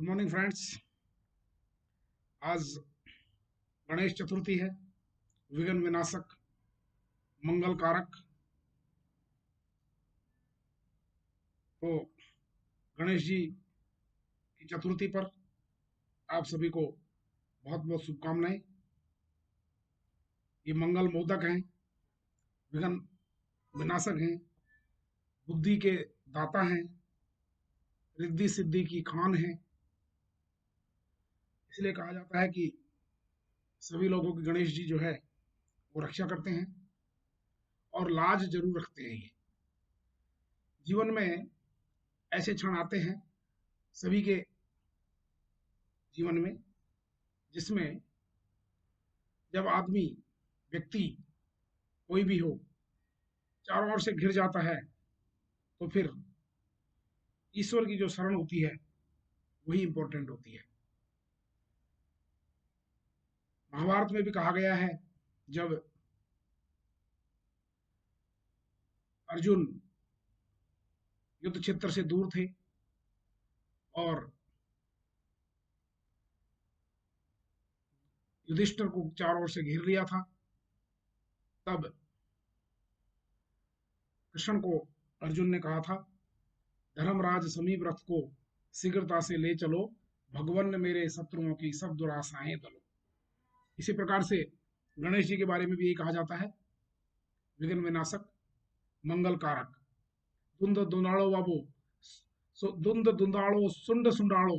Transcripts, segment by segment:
Good morning friends. आज गणेश चतुर्थी है। विघ्न विनाशक, मंगल कारक। तो गणेश जी की चतुर्थी पर आप सभी को बहुत बहुत शुभकामनाएं। ये मंगल मोदक हैं, विघ्न विनाशक हैं, बुद्धि के दाता हैं, रिद्धि सिद्धि की खान हैं। इसलिए कहा जाता है कि सभी लोगों की गणेश जी जो है वो रक्षा करते हैं और लाज जरूर रखते हैं। ये जीवन में ऐसे क्षण आते हैं सभी के जीवन में, जिसमें जब आदमी, व्यक्ति, कोई भी हो, चारों ओर से घिर जाता है, तो फिर ईश्वर की जो शरण होती है वही इंपॉर्टेंट होती है। महाभारत में भी कहा गया है, जब अर्जुन युद्ध क्षेत्र से दूर थे और युधिष्ठिर को चारों ओर से घेर लिया था, तब कृष्ण को अर्जुन ने कहा था, धर्मराज समीप रथ को शीघ्रता से ले चलो, भगवान मेरे शत्रुओं की सब दुराशाएं दलो। इसी प्रकार से गणेश जी के बारे में भी यही कहा जाता है, विघ्न विनाशक, मंगल कारक। धुंध धुंधाड़ो बाबू, धुंध धुंधाड़ो सुंड सुंडाड़ो,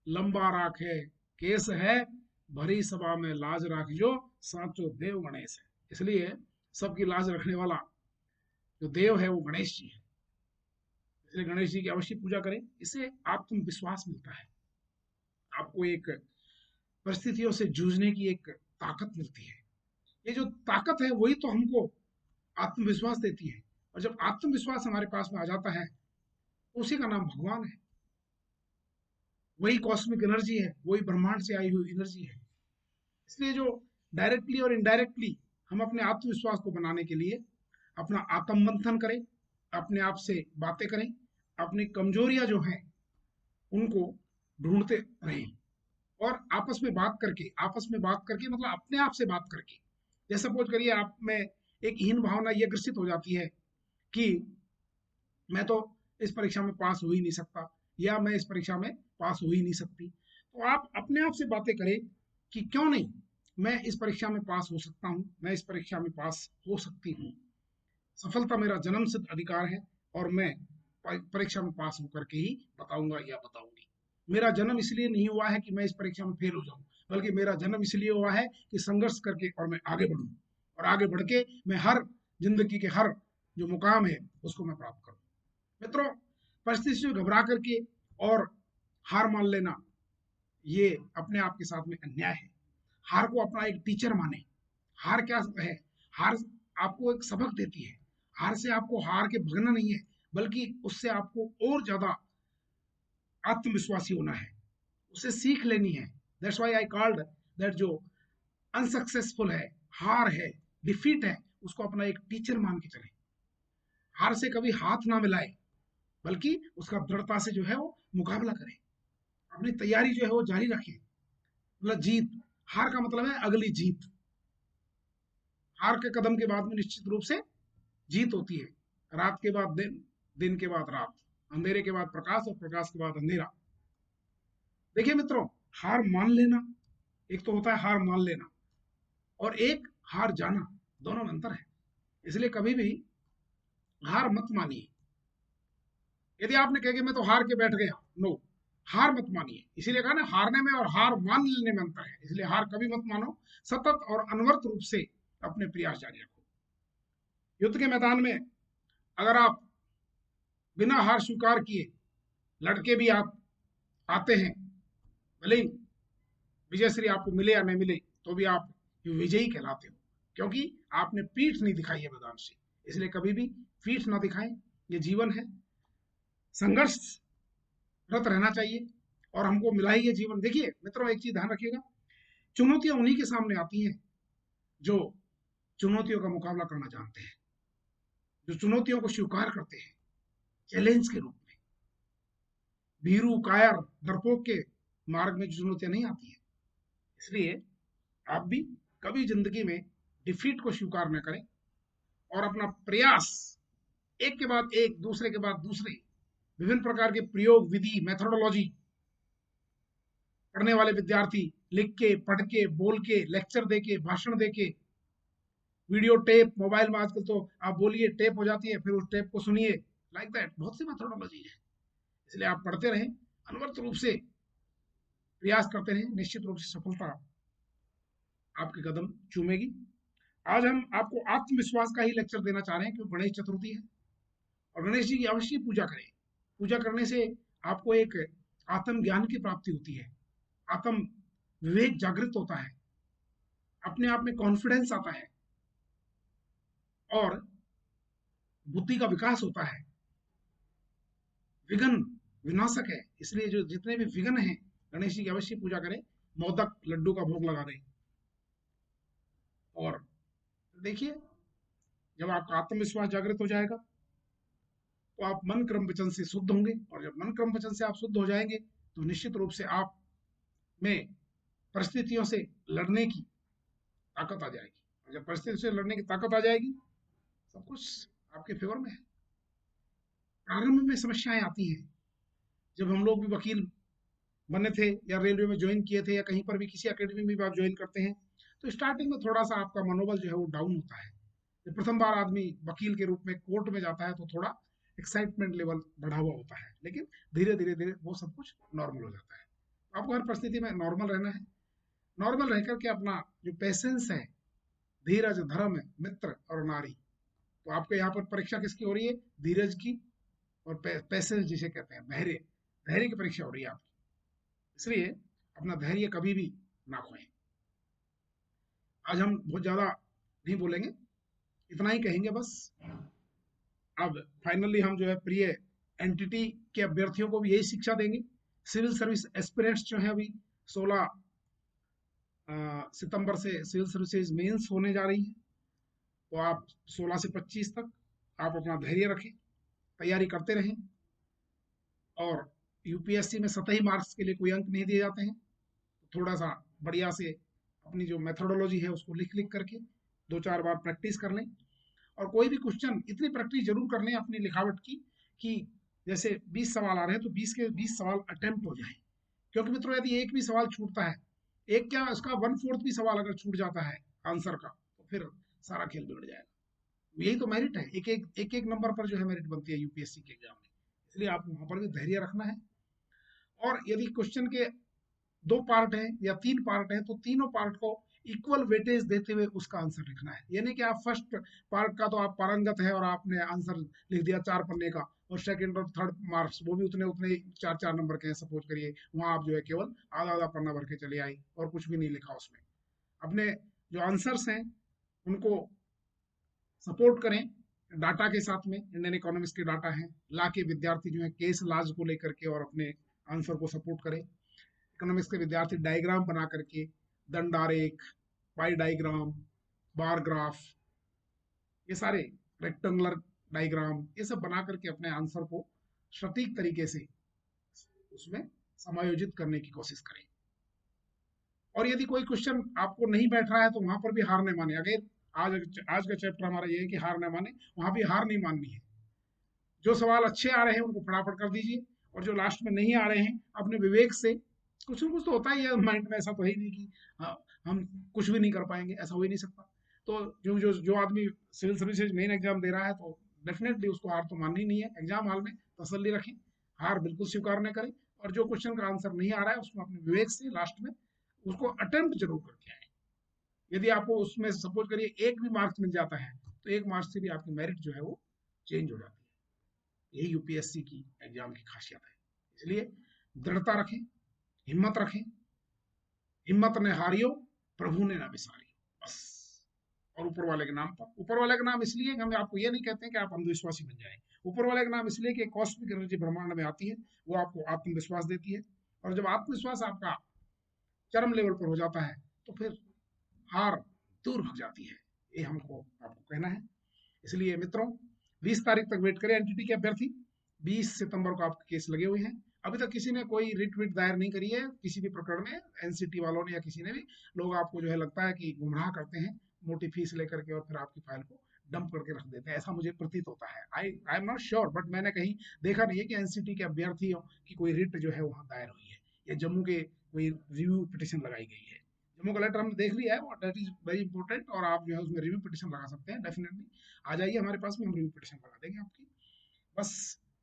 लंबा राखे केस है, भरी सभा में लाज राख जो, साचो देव गणेश है। इसलिए सबकी लाज रखने वाला जो देव है वो गणेश जी है। इसलिए गणेश जी की अवश्य पूजा करें, इससे आत्मविश्वास मिलता है, आपको एक परिस्थितियों से जूझने की एक ताकत मिलती है। ये जो ताकत है वही तो हमको आत्मविश्वास देती है, और जब आत्मविश्वास हमारे पास में आ जाता है तो उसी का नाम भगवान है। वही कॉस्मिक एनर्जी है, वही ब्रह्मांड से आई हुई एनर्जी है। इसलिए जो डायरेक्टली और इनडायरेक्टली हम अपने आत्मविश्वास को बनाने के लिए अपना आत्म मंथन करें, अपने आप से बातें करें, अपनी कमजोरियां जो हैं उनको ढूंढते रहें, और आपस में बात करके मतलब अपने आप से बात करके। जैसे सपोज करिए आप में एक हीन भावना ये ग्रसित हो जाती है कि मैं तो इस परीक्षा में पास हो ही नहीं सकता, या मैं इस परीक्षा में पास हो ही नहीं सकती, तो आप अपने आप से बातें करें कि क्यों नहीं, मैं इस परीक्षा में पास हो सकता हूँ, मैं इस परीक्षा में पास हो सकती हूँ। सफलता मेरा जन्म सिद्ध अधिकार है, और मैं परीक्षा में पास होकर के ही बताऊंगा या बताऊंगी। मेरा जन्म इसलिए नहीं हुआ है कि मैं इस परीक्षा में फेल हो जाऊं, बल्कि मेरा जन्म इसलिए हुआ है कि संघर्ष करके और मैं आगे बढ़ूं, और आगे बढ़ के मैं हर जिंदगी के हर जो मुकाम है उसको मैं प्राप्त करूं। मित्रों, परिस्थिति से घबरा करके और हार मान लेना ये अपने आप के साथ में अन्याय है। हार को अपना एक टीचर माने। हार क्या है? हार आपको एक सबक देती है। हार से आपको हार के भगना नहीं है, बल्कि उससे आपको और ज्यादा आत्मविश्वासी होना है, उसे सीख लेनी है। That's why I called that जो अनसक्सेसफुल है, हार है, डिफीट है, उसको अपना एक टीचर मान के चले। हार से कभी हाथ ना मिलाए, बल्कि उसका दृढ़ता से जो है वो मुकाबला करें, अपनी तैयारी जो है वो जारी रखें। मतलब जीत, हार का मतलब है अगली जीत। हार के कदम के बाद में निश्चित रूप से जीत होती है। रात के बाद दिन, दिन के बाद रात, अंधेरे के बाद प्रकाश, और प्रकाश के बाद अंधेरा। देखिए मित्रों, हार मान लेना, एक तो होता है हार मान लेना, और एक हार जाना, दोनों में अंतर है। इसलिए कभी भी हार मत मानिए। यदि आपने कहा कि मैं तो हार के बैठ गया, नो, हार मत मानिए। इसीलिए कहा ना, हारने में और हार मान लेने में अंतर है। इसलिए हार कभी मत मानो, सतत और अनवरत रूप से अपने प्रयास जारी रखो। युद्ध के मैदान में अगर आप बिना हार स्वीकार किए लड़के भी आप आते हैं, भले ही विजयश्री आपको मिले या नहीं मिले, तो भी आप विजयी कहलाते हो, क्योंकि आपने पीठ नहीं दिखाई है मैदान से। इसलिए कभी भी पीठ ना दिखाएं। ये जीवन है, संघर्ष रत रहना चाहिए, और हमको मिला ही ये जीवन। देखिए मित्रों, एक चीज ध्यान रखिएगा, चुनौतियां उन्हीं के सामने आती हैं जो चुनौतियों का मुकाबला करना जानते हैं, जो चुनौतियों को स्वीकार करते हैं चैलेंज के रूप में। भीरू, कायर, डरपोक के मार्ग में चुनौतियां नहीं आती है। इसलिए आप भी कभी जिंदगी में डिफीट को स्वीकार न करें और अपना प्रयास एक के बाद एक, दूसरे के बाद दूसरे विभिन्न प्रकार के प्रयोग, विधि, मेथोडोलॉजी पढ़ने वाले विद्यार्थी लिख के, पढ़ के, बोल के, लेक्चर दे के, भाषण दे के, वीडियो टेप, मोबाइल में आजकल तो आप बोलिए टेप हो जाती है, फिर उस टेप को सुनिए, लाइक दैट बहुत सी मेथोडोलॉजी है। इसलिए आप पढ़ते रहें, अनवरत रूप से प्रयास करते रहें, निश्चित रूप से सफलता आपके कदम चूमेगी। आज हम आपको आत्मविश्वास का ही लेक्चर देना चाह रहे हैं, क्योंकि गणेश चतुर्थी है और गणेश जी की अवश्य पूजा करें। पूजा करने से आपको एक आत्म ज्ञान की प्राप्ति होती है, आत्म विवेक जागृत होता है, अपने आप में कॉन्फिडेंस आता है और बुद्धि का विकास होता है। विघ्न विनाशक है, इसलिए जो जितने भी विघ्न हैं, गणेश जी की अवश्य पूजा करें, मोदक लड्डू का भोग लगा दें। और देखिए, जब आपका आत्मविश्वास जागृत हो जाएगा तो आप मन क्रम वचन से शुद्ध होंगे, और जब मन क्रम वचन से आप शुद्ध हो जाएंगे तो निश्चित रूप से आप में परिस्थितियों से लड़ने की ताकत आ जाएगी, और जब परिस्थितियों से लड़ने की ताकत आ जाएगी सब कुछ आपके फेवर में है। प्रारंभ में समस्याएं आती हैं, जब हम लोग भी वकील बने थे या रेलवे में ज्वाइन किए थे या कहीं पर भी किसी एकेडमी में भी आप ज्वाइन करते हैं, तो स्टार्टिंग में थोड़ा सा आपका मनोबल जो है वो डाउन होता है। जब प्रथम बार आदमी वकील के रूप में कोर्ट में जाता है तो थोड़ा एक्साइटमेंट लेवल बढ़ा हुआ होता है, लेकिन धीरे धीरे धीरे वो सब कुछ नॉर्मल हो जाता है। आपको हर परिस्थिति में नॉर्मल रहना है, नॉर्मल रह करके अपना जो पेशेंस है, धीरज, धर्म, मित्र और नारी, तो आपको यहाँ पर परीक्षा किसकी हो रही है? धीरज की और पेशेंस जिसे कहते हैं, धैर्य, धैर्य की परीक्षा हो रही है आपकी। इसलिए अपना धैर्य कभी भी ना खोएं। आज हम बहुत ज्यादा नहीं बोलेंगे, इतना ही कहेंगे बस। अब फाइनली हम जो है प्रिय एंटिटी के अभ्यर्थियों को भी यही शिक्षा देंगे। सिविल सर्विस एस्पिरेंट्स जो है अभी 16 सितंबर से सिविल सर्विसेज मेंस होने जा रही है, तो आप 16 से 25 तक आप अपना धैर्य रखें, तैयारी करते रहें। और यूपीएससी में सतही मार्क्स के लिए कोई अंक नहीं दिए जाते हैं, तो थोड़ा सा बढ़िया से अपनी जो मेथोडोलॉजी है उसको लिख लिख करके 2-4 बार प्रैक्टिस कर लें। और कोई भी क्वेश्चन इतनी प्रैक्टिस जरूर कर लें अपनी लिखावट की कि जैसे 20 सवाल आ रहे हैं तो 20 के 20 सवाल अटेम्प्ट हो जाए। क्योंकि मित्रों, यदि एक भी सवाल छूटता है, एक क्या उसका 1/4 भी सवाल अगर छूट जाता है आंसर का, तो फिर सारा खेल बिगड़ जाएगा। यही तो मेरिट है, एक एक नंबर पर जो है मेरिट बनती है यूपीएससी के एग्जाम में। इसलिए आप वहां पर भी धैर्य रखना है। और यदि क्वेश्चन के 2 पार्ट हैं या 3 पार्ट हैं, तो तीनों पार्ट को इक्वल वेटेज देते हुए उसका आंसर लिखना है। यानी कि आप फर्स्ट पार्ट का तो आप पारंगत है और आपने आंसर लिख दिया 4 पन्ने का, और सेकंड और थर्ड मार्क्स वो भी उतने उतने 4-4 नंबर के हैं सपोज करिए, वहां आप जो है केवल आधा आधा पन्ना भर के चले आए और कुछ भी नहीं लिखा उसमें। अपने जो आंसर्स हैं उनको सपोर्ट करें डाटा के साथ में, इंडियन इकोनॉमिक्स के डाटा हैं, ला के विद्यार्थी जो है केस लाज को लेकर के और अपने आंसर को सपोर्ट करें। इकोनॉमिक्स के विद्यार्थी डायग्राम बना करके, दंड आरेख, पाई डायग्राम, बार ग्राफ, ये सारे रेक्टेंगुलर डायग्राम, ये सब बना करके अपने आंसर को सटीक तरीके से उसमें समायोजित करने की कोशिश करें। और यदि कोई क्वेश्चन आपको नहीं बैठ रहा है तो वहां पर भी हार नहीं माने। अगर आज का चैप्टर हमारा ये है कि हार न माने, वहां भी हार नहीं माननी है। जो सवाल अच्छे आ रहे हैं उनको फटाफट कर दीजिए, और जो लास्ट में नहीं आ रहे हैं अपने विवेक से, कुछ ना कुछ तो होता ही है माइंड में, ऐसा तो है नहीं कि हम कुछ भी नहीं कर पाएंगे, ऐसा हो ही नहीं सकता। तो जो आदमी सिविल सर्विसेज मेन एग्जाम दे रहा है तो डेफिनेटली उसको हार तो माननी नहीं है। एग्जाम हॉल में तसल्ली रखें, हार बिल्कुल स्वीकार न करें, और जो क्वेश्चन का आंसर नहीं आ रहा है उसको अपने विवेक से लास्ट में उसको अटेम्प्ट जरूर करके आए। यदि आपको उसमें सपोज करिए एक भी मार्क्स मिल जाता है तो एक मार्क्स से भी आपकी मेरिट जो है वो चेंज हो जाती है। यही यूपीएससी की एग्जाम की खासियत है। इसलिए दृढ़ता रखें, हिम्मत रखें, हिम्मत ने हारियो प्रभु ने ना बिसारियो, बस। और ऊपर वाले के नाम पर, ऊपर वाले का नाम इसलिए हम आपको ये नहीं कहते हैं कि आप अंधविश्वासी बन जाएं। ऊपर वाले का नाम इसलिए कि कॉस्मिक एनर्जी ब्रह्मांड में आती है, वो आपको आत्मविश्वास देती है, और जब आत्मविश्वास आपका चरम लेवल पर हो जाता है तो फिर हार दूर भाग जाती है। ये हमको आपको कहना है। इसलिए मित्रों, 20 तारीख तक वेट करें एनटीटी के अभ्यर्थी। 20 सितंबर को आपके केस लगे हुए हैं। अभी तक किसी ने कोई रिट विट दायर नहीं करी है किसी भी प्रकरण में, एनसीटी वालों ने या किसी ने भी। लोग आपको जो है लगता है कि गुमराह करते हैं मोटी फीस लेकर के, और फिर आपकी फाइल को डंप करके रख देते हैं, ऐसा मुझे प्रतीत होता है। I am not sure, but मैंने कहीं देखा नहीं है कि एनसीटी के अभ्यर्थियों की कोई रिट जो है वहां दायर हुई है, या जम्मू के कोई रिव्यू पिटिशन लगाई गई है। जम्मू का लेटर हमने देख लिया है, और दैट इज वेरी इंपॉर्टेंट, और आप जो है उसमें रिव्यू पिटिशन लगा सकते हैं डेफिनेटली। आ जाइए हमारे पास में, हम रिव्यू पिटिशन लगा देंगे आपकी। बस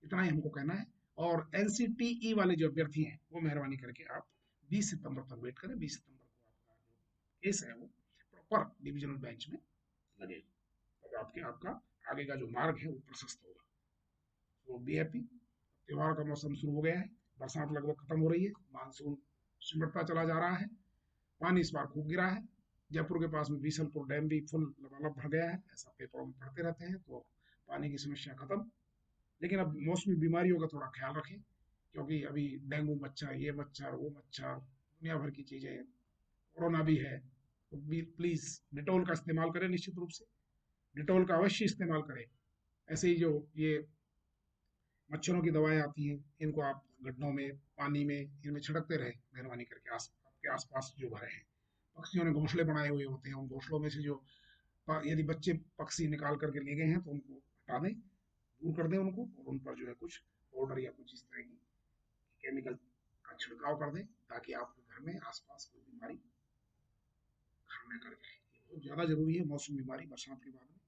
इतना ही हमको कहना है। और एनसीटीई वाले जो अभ्यर्थी हैं वो मेहरबानी करके आप 20 सितंबर तक वेट करें। 20 सितंबर को आपका जो केस है वो प्रॉपर डिविजनल बेंच में लगेगा, तब आपके आपका आगे का जो मार्ग है वो प्रशस्त होगा। तो बी हैप्पी। त्योहार का मौसम शुरू हो गया है, बरसात लगभग खत्म हो रही है, मानसून सिमटता चला जा रहा है, पानी इस बार खूब गिरा है। जयपुर के पास में बीसलपुर डैम भी फुल लबालब भर गया है, ऐसा पेपरों में पढ़ते रहते हैं, तो पानी की समस्या खत्म। लेकिन अब मौसमी बीमारियों का थोड़ा ख्याल रखें, क्योंकि अभी डेंगू मच्छर, ये मच्छर, वो मच्छर, दुनिया भर की चीजें, कोरोना भी है। तो प्लीज डिटोल का इस्तेमाल करें, निश्चित रूप से डिटोल का अवश्य इस्तेमाल करें। ऐसे ही जो ये मच्छरों की दवाएं आती हैं, इनको आप गड्ढों में, पानी में, इनमें छिड़कते रहे मेहरबानी करके। आपके आसपास जो घर हैं, पक्षियों ने घोंसले बनाए हुए होते हैं, उन घोंसलों में से जो यदि बच्चे पक्षी निकाल करके ले गए हैं तो उनको हटा दें, दूर कर दें उनको, और उन पर जो है कुछ पाउडर या कुछ इस तरह की केमिकल का छिड़काव कर दें, ताकि आपके घर में आसपास कोई बीमारी घर में कर जाए। ये बहुत ज़्यादा जरूरी है, मौसम बीमारी बरसात के बाद में,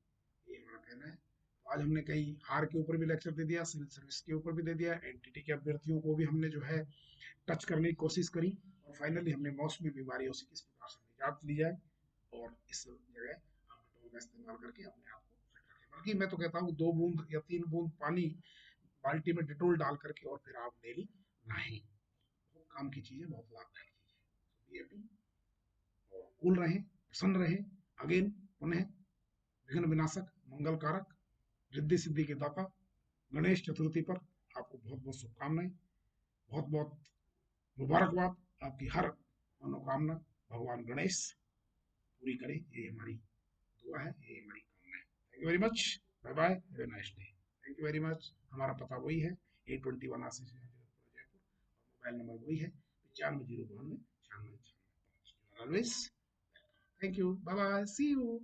ये हमारा कहना है। तो आज हमने कई हार के ऊपर भी लेक्चर दे दिया, सिविल सर्विस के ऊपर भी दे दिया, एनटीटी के अभ्यर्थियों को भी हमने जो है टच करने की कोशिश करी, और फाइनली हमने मौसमी बीमारियों से किस प्रकार से निजात ली जाए, और इस जगह आप डेटॉल का इस्तेमाल करके अपने आप को फिट रखें। बल्कि मैं तो कहता हूँ 2 बूंद या 3 बूंद पानी बाल्टी में डिटोल डाल करके और फिर आप डेली नहाएं, बहुत काम की चीज़ है, बहुत लाभदायक चीज़ है। और कूल रहें, प्रसन्न रहें। अगेन, पुनः, विघ्न विनाशक, मंगल कारक, रिद्धि सिद्धि के दाता गणेश चतुर्थी पर आपको बहुत बहुत शुभकामनाएं, बहुत बहुत मुबारकबाद। आपकी हर मनोकामना भगवान गणेश पूरी करे, ये हमारी दुआ है, ये हमारी कामना है। Thank you very much. Bye bye, have a nice day. Thank you very much. हमारा पता वही है, 821 आशीष जयपुर, और मोबाइल नंबर वही है 95 092 96 96। Always thank you, bye bye, see you.